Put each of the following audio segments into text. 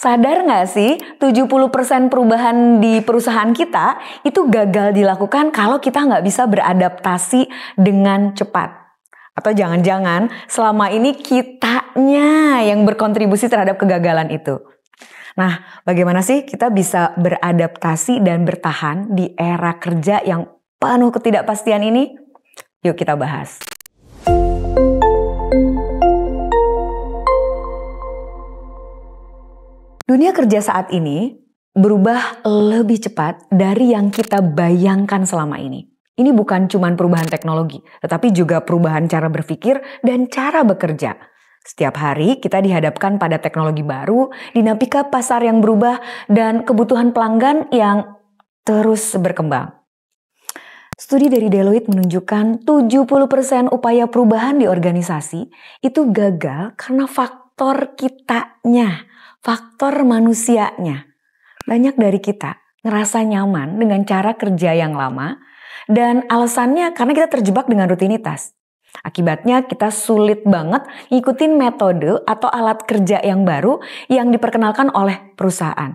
Sadar nggak sih 70% perubahan di perusahaan kita itu gagal dilakukan kalau kita nggak bisa beradaptasi dengan cepat. Atau jangan-jangan selama ini kitanya yang berkontribusi terhadap kegagalan itu. Nah, bagaimana sih kita bisa beradaptasi dan bertahan di era kerja yang penuh ketidakpastian ini? Yuk kita bahas. Dunia kerja saat ini berubah lebih cepat dari yang kita bayangkan selama ini. Ini bukan cuma perubahan teknologi, tetapi juga perubahan cara berpikir dan cara bekerja. Setiap hari kita dihadapkan pada teknologi baru, dinamika pasar yang berubah, dan kebutuhan pelanggan yang terus berkembang. Studi dari Deloitte menunjukkan 70% upaya perubahan di organisasi itu gagal karena faktor kitanya. Faktor manusianya. Banyak dari kita ngerasa nyaman dengan cara kerja yang lama dan alasannya karena kita terjebak dengan rutinitas. Akibatnya kita sulit banget ngikutin metode atau alat kerja yang baru yang diperkenalkan oleh perusahaan.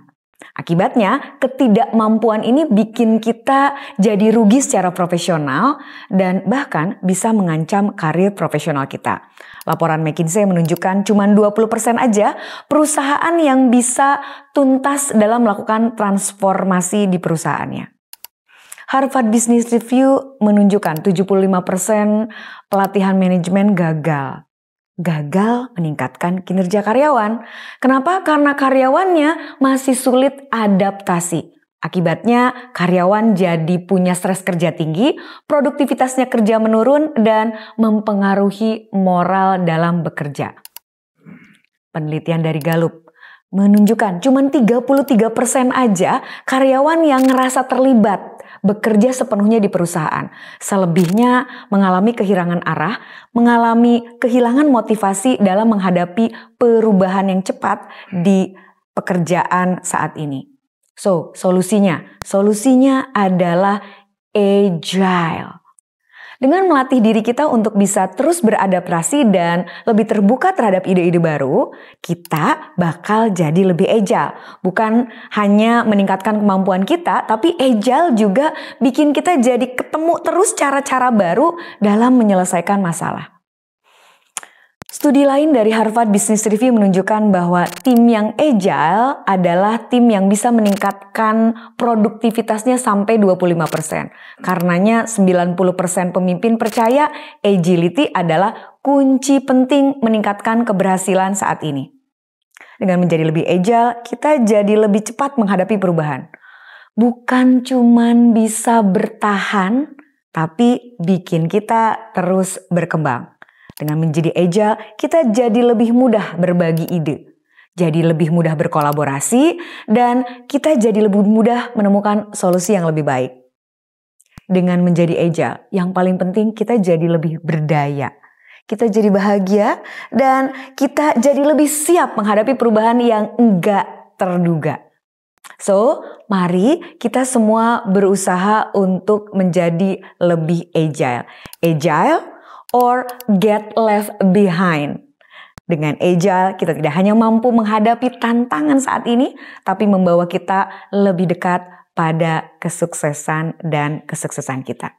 Akibatnya ketidakmampuan ini bikin kita jadi rugi secara profesional dan bahkan bisa mengancam karir profesional kita. Laporan McKinsey menunjukkan cuma 20% aja perusahaan yang bisa tuntas dalam melakukan transformasi di perusahaannya. Harvard Business Review menunjukkan 75% pelatihan manajemen gagal. Gagal meningkatkan kinerja karyawan. Kenapa? Karena karyawannya masih sulit adaptasi. Akibatnya karyawan jadi punya stres kerja tinggi, produktivitasnya kerja menurun, dan mempengaruhi moral dalam bekerja. Penelitian dari Gallup menunjukkan cuma 33% aja karyawan yang ngerasa terlibat bekerja sepenuhnya di perusahaan. Selebihnya mengalami kehilangan arah, mengalami kehilangan motivasi dalam menghadapi perubahan yang cepat di pekerjaan saat ini. So, solusinya adalah agile. Dengan melatih diri kita untuk bisa terus beradaptasi dan lebih terbuka terhadap ide-ide baru, kita bakal jadi lebih agile. Bukan hanya meningkatkan kemampuan kita, tapi agile juga bikin kita jadi ketemu terus cara-cara baru dalam menyelesaikan masalah. Studi lain dari Harvard Business Review menunjukkan bahwa tim yang agile adalah tim yang bisa meningkatkan produktivitasnya sampai 25%. Karenanya 90% pemimpin percaya agility adalah kunci penting meningkatkan keberhasilan saat ini. Dengan menjadi lebih agile, kita jadi lebih cepat menghadapi perubahan. Bukan cuman bisa bertahan, tapi bikin kita terus berkembang. Dengan menjadi agile, kita jadi lebih mudah berbagi ide, jadi lebih mudah berkolaborasi, dan kita jadi lebih mudah menemukan solusi yang lebih baik. Dengan menjadi agile, yang paling penting kita jadi lebih berdaya. Kita jadi bahagia, dan kita jadi lebih siap menghadapi perubahan yang enggak terduga. So, mari kita semua berusaha untuk menjadi lebih agile. Agile or get left behind. Dengan agile, kita tidak hanya mampu menghadapi tantangan saat ini, tapi membawa kita lebih dekat pada kesuksesan dan kesuksesan kita.